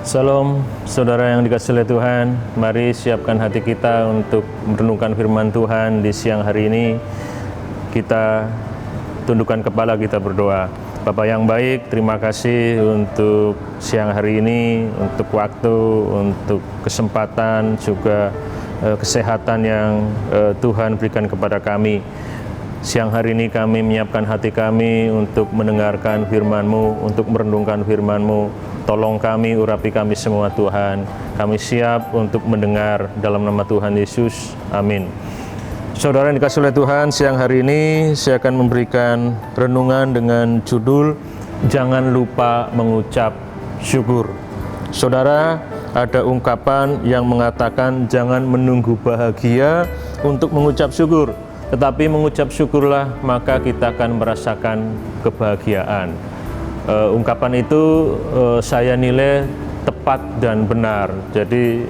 Salam, saudara yang dikasihi oleh Tuhan. Mari siapkan hati kita untuk merenungkan firman Tuhan di siang hari ini. Kita tundukkan kepala, kita berdoa. Bapa yang baik, terima kasih untuk siang hari ini, untuk waktu, untuk kesempatan, juga kesehatan yang Tuhan berikan kepada kami. Siang hari ini kami menyiapkan hati kami untuk mendengarkan firman-Mu, untuk merenungkan firman-Mu. Tolong kami, urapi kami semua Tuhan. Kami siap untuk mendengar dalam nama Tuhan Yesus. Amin. Saudara yang dikasihi oleh Tuhan, siang hari ini saya akan memberikan renungan dengan judul Jangan Lupa Mengucap Syukur. Saudara, ada ungkapan yang mengatakan jangan menunggu bahagia untuk mengucap syukur, tetapi mengucap syukurlah maka kita akan merasakan kebahagiaan. Ungkapan itu saya nilai tepat dan benar. Jadi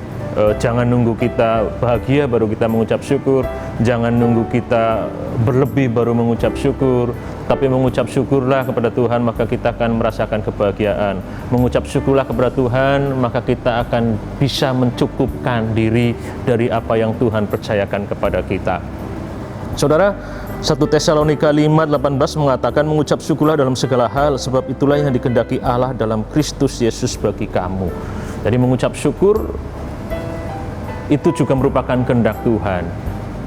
jangan nunggu kita bahagia baru kita mengucap syukur, jangan nunggu kita berlebih baru mengucap syukur, tapi mengucap syukurlah kepada Tuhan maka kita akan merasakan kebahagiaan. Mengucap syukurlah kepada Tuhan maka kita akan bisa mencukupkan diri dari apa yang Tuhan percayakan kepada kita. Saudara, 1 Tesalonika 5:18 mengatakan mengucap syukurlah dalam segala hal, sebab itulah yang dikehendaki Allah dalam Kristus Yesus bagi kamu. Jadi mengucap syukur itu juga merupakan kehendak Tuhan.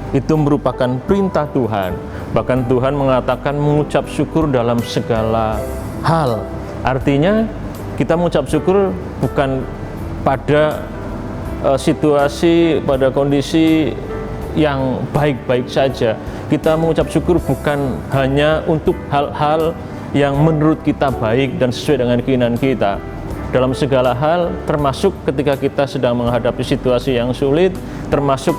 Itu merupakan perintah Tuhan. Bahkan Tuhan mengatakan mengucap syukur dalam segala hal. Artinya kita mengucap syukur bukan pada situasi, pada kondisi yang baik-baik saja. Kita mengucap syukur bukan hanya untuk hal-hal yang menurut kita baik dan sesuai dengan keinginan kita. Dalam segala hal, termasuk ketika kita sedang menghadapi situasi yang sulit, termasuk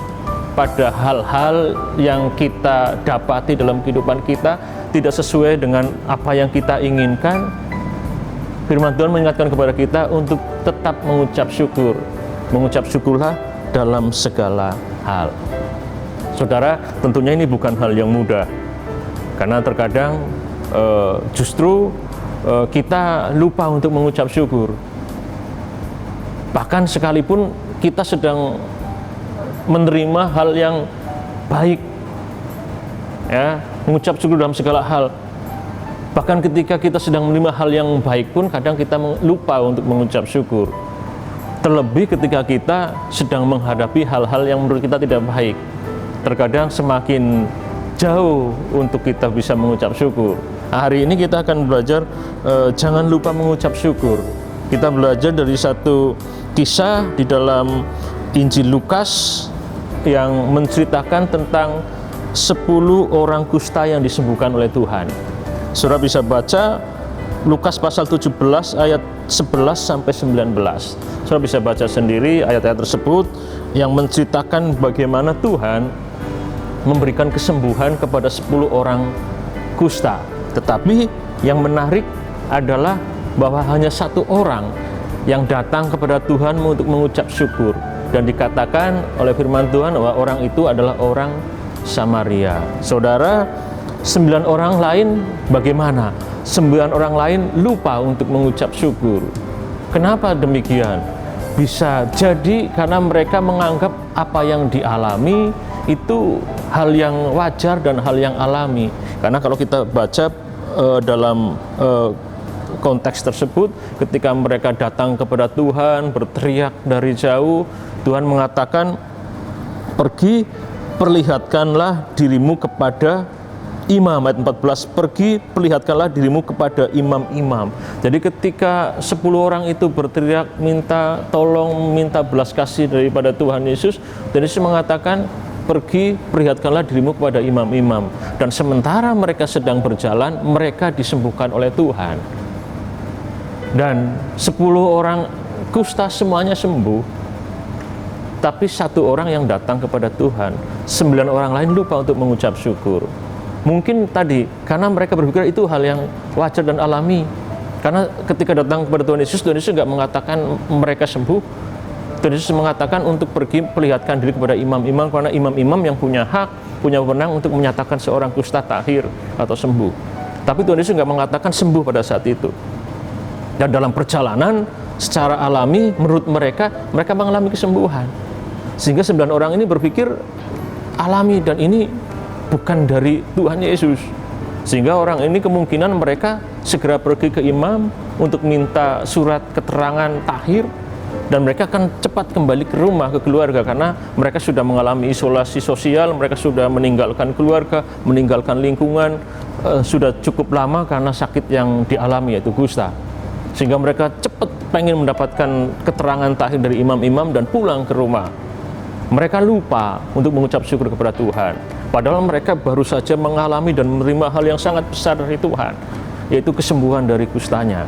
pada hal-hal yang kita dapati dalam kehidupan kita tidak sesuai dengan apa yang kita inginkan. Firman Tuhan mengingatkan kepada kita untuk tetap mengucap syukur. Mengucap syukurlah dalam segala hal. Saudara, tentunya ini bukan hal yang mudah, karena terkadang justru kita lupa untuk mengucap syukur. Bahkan sekalipun kita sedang menerima hal yang baik, ya, mengucap syukur dalam segala hal. Bahkan ketika kita sedang menerima hal yang baik pun kadang kita lupa untuk mengucap syukur. Terlebih ketika kita sedang menghadapi hal-hal yang menurut kita tidak baik. Terkadang semakin jauh untuk kita bisa mengucap syukur. Nah, hari ini kita akan belajar jangan lupa mengucap syukur. Kita belajar dari satu kisah di dalam Injil Lukas yang menceritakan tentang 10 orang kusta yang disembuhkan oleh Tuhan. Saudara bisa baca Lukas pasal 17 ayat 11 sampai 19. Saudara bisa baca sendiri ayat-ayat tersebut yang menceritakan bagaimana Tuhan memberikan kesembuhan kepada 10 orang kusta. Tetapi yang menarik adalah bahwa hanya satu orang yang datang kepada Tuhan untuk mengucap syukur. Dan dikatakan oleh firman Tuhan bahwa orang itu adalah orang Samaria. Saudara, 9 orang lain bagaimana? 9 orang lain lupa untuk mengucap syukur. Kenapa demikian? Bisa jadi karena mereka menganggap apa yang dialami itu hal yang wajar dan hal yang alami. Karena kalau kita baca dalam konteks tersebut, ketika mereka datang kepada Tuhan berteriak dari jauh, Tuhan mengatakan, pergi perlihatkanlah dirimu kepada imam. Ayat 14, pergi perlihatkanlah dirimu kepada imam-imam. Jadi ketika 10 orang itu berteriak minta tolong, minta belas kasih daripada Tuhan Yesus, dan Yesus mengatakan, pergi perlihatkanlah dirimu kepada imam-imam. Dan sementara mereka sedang berjalan, mereka disembuhkan oleh Tuhan. Dan 10 orang kusta semuanya sembuh, tapi satu orang yang datang kepada Tuhan. 9 orang lain lupa untuk mengucap syukur. Mungkin tadi karena mereka berpikir itu hal yang wajar dan alami. Karena ketika datang kepada Tuhan Yesus nggak mengatakan mereka sembuh. Tuhan Yesus mengatakan untuk pergi perlihatkan diri kepada imam-imam, karena imam-imam yang punya hak, punya wewenang untuk menyatakan seorang kusta tahir atau sembuh. Tapi Tuhan Yesus nggak mengatakan sembuh pada saat itu. Dan dalam perjalanan secara alami menurut mereka mengalami kesembuhan. Sehingga 9 orang ini berpikir alami dan ini bukan dari Tuhan Yesus. Sehingga orang ini kemungkinan mereka segera pergi ke imam untuk minta surat keterangan takhir, dan mereka akan cepat kembali ke rumah, ke keluarga, karena mereka sudah mengalami isolasi sosial, mereka sudah meninggalkan keluarga, meninggalkan lingkungan, sudah cukup lama karena sakit yang dialami, yaitu kusta. Sehingga mereka cepat pengen mendapatkan keterangan takhir dari imam-imam dan pulang ke rumah. Mereka lupa untuk mengucap syukur kepada Tuhan, padahal mereka baru saja mengalami dan menerima hal yang sangat besar dari Tuhan, yaitu kesembuhan dari kustanya.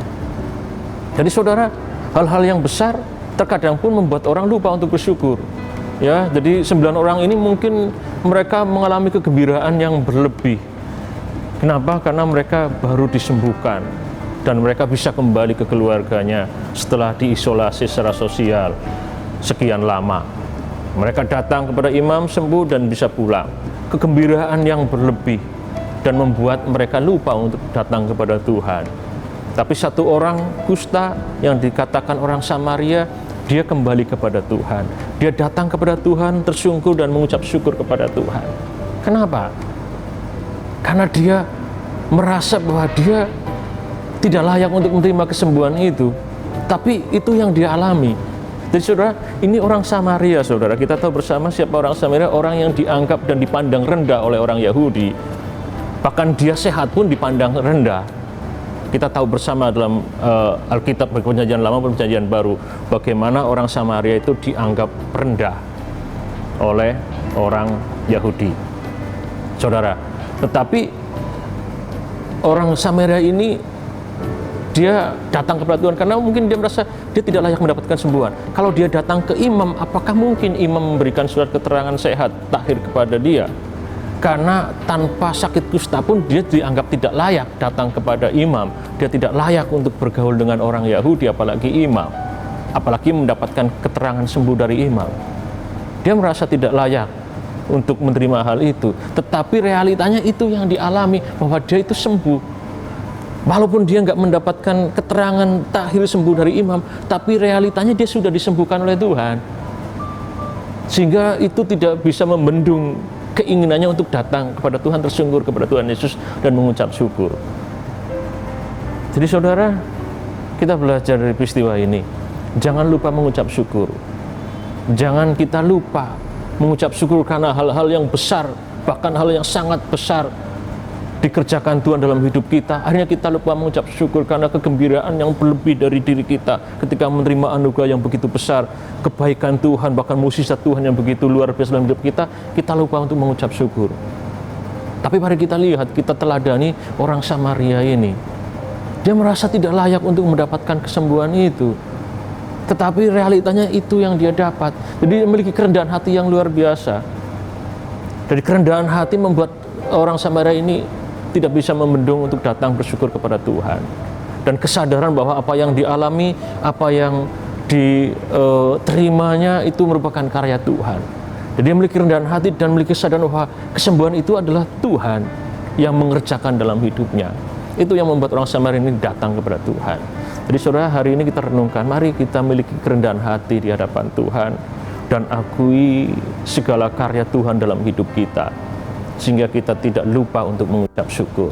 Jadi saudara, hal-hal yang besar terkadang pun membuat orang lupa untuk bersyukur. Ya, jadi 9 orang ini mungkin mereka mengalami kegembiraan yang berlebih. Kenapa? Karena mereka baru disembuhkan dan mereka bisa kembali ke keluarganya setelah diisolasi secara sosial sekian lama. Mereka datang kepada imam, sembuh dan bisa pulang. Kegembiraan yang berlebih dan membuat mereka lupa untuk datang kepada Tuhan. Tapi satu orang kusta yang dikatakan orang Samaria, dia kembali kepada Tuhan. Dia datang kepada Tuhan, tersungkur dan mengucap syukur kepada Tuhan. Kenapa? Karena dia merasa bahwa dia tidak layak untuk menerima kesembuhan itu. Tapi itu yang dia alami. Jadi saudara, ini orang Samaria, saudara. Kita tahu bersama siapa orang Samaria, orang yang dianggap dan dipandang rendah oleh orang Yahudi. Bahkan dia sehat pun dipandang rendah. Kita tahu bersama dalam Alkitab Perjanjian Lama dan Perjanjian Baru, bagaimana orang Samaria itu dianggap rendah oleh orang Yahudi. Saudara, tetapi orang Samaria ini dia datang kepada Tuhan karena mungkin dia merasa dia tidak layak mendapatkan sembuhan. Kalau dia datang ke imam, apakah mungkin imam memberikan surat keterangan sehat takhir kepada dia? Karena tanpa sakit kusta pun dia dianggap tidak layak datang kepada imam. Dia tidak layak untuk bergaul dengan orang Yahudi, apalagi imam, apalagi mendapatkan keterangan sembuh dari imam. Dia merasa tidak layak untuk menerima hal itu. Tetapi realitanya itu yang dialami, bahwa dia itu sembuh. Walaupun dia nggak mendapatkan keterangan takhir sembuh dari imam, tapi realitanya dia sudah disembuhkan oleh Tuhan. Sehingga itu tidak bisa membendung keinginannya untuk datang kepada Tuhan, tersungkur kepada Tuhan Yesus dan mengucap syukur. Jadi saudara, kita belajar dari peristiwa ini. Jangan lupa mengucap syukur. Jangan kita lupa mengucap syukur karena hal-hal yang besar, bahkan hal yang sangat besar dikerjakan Tuhan dalam hidup kita. Akhirnya kita lupa mengucap syukur karena kegembiraan yang berlebih dari diri kita ketika menerima anugerah yang begitu besar, kebaikan Tuhan, bahkan mukjizat Tuhan yang begitu luar biasa dalam hidup kita. Kita lupa untuk mengucap syukur. Tapi mari kita lihat, kita teladani orang Samaria ini. Dia merasa tidak layak untuk mendapatkan kesembuhan itu, tetapi realitanya itu yang dia dapat. Jadi dia memiliki kerendahan hati yang luar biasa. Dari kerendahan hati membuat orang Samaria ini tidak bisa membendung untuk datang bersyukur kepada Tuhan, dan kesadaran bahwa apa yang dialami, apa yang diterimanya itu merupakan karya Tuhan. Jadi dia memiliki kerendahan hati dan memiliki kesadaran bahwa kesembuhan itu adalah Tuhan yang mengerjakan dalam hidupnya. Itu yang membuat orang Samaria ini datang kepada Tuhan. Jadi saudara, hari ini kita renungkan, mari kita memiliki kerendahan hati di hadapan Tuhan dan akui segala karya Tuhan dalam hidup kita, sehingga kita tidak lupa untuk mengucap syukur,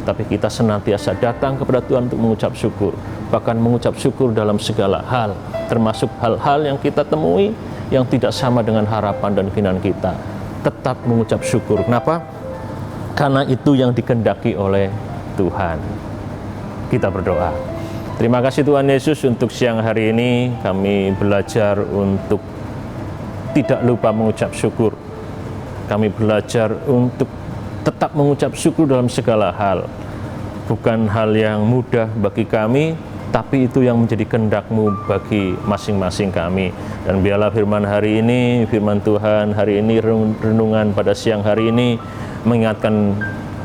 tapi kita senantiasa datang kepada Tuhan untuk mengucap syukur, bahkan mengucap syukur dalam segala hal, termasuk hal-hal yang kita temui yang tidak sama dengan harapan dan keinginan kita. Tetap mengucap syukur. Kenapa? Karena itu yang dikehendaki oleh Tuhan. Kita berdoa. Terima kasih Tuhan Yesus, untuk siang hari ini kami belajar untuk tidak lupa mengucap syukur. Kami belajar untuk tetap mengucap syukur dalam segala hal. Bukan hal yang mudah bagi kami, tapi itu yang menjadi kehendak-Mu bagi masing-masing kami. Dan biarlah firman hari ini, firman Tuhan hari ini, renungan pada siang hari ini mengingatkan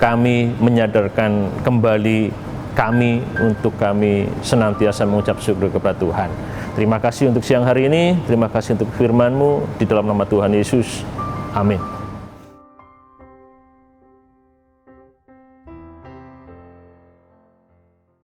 kami, menyadarkan kembali kami untuk kami senantiasa mengucap syukur kepada Tuhan. Terima kasih untuk siang hari ini, terima kasih untuk firman-Mu, di dalam nama Tuhan Yesus. Amin.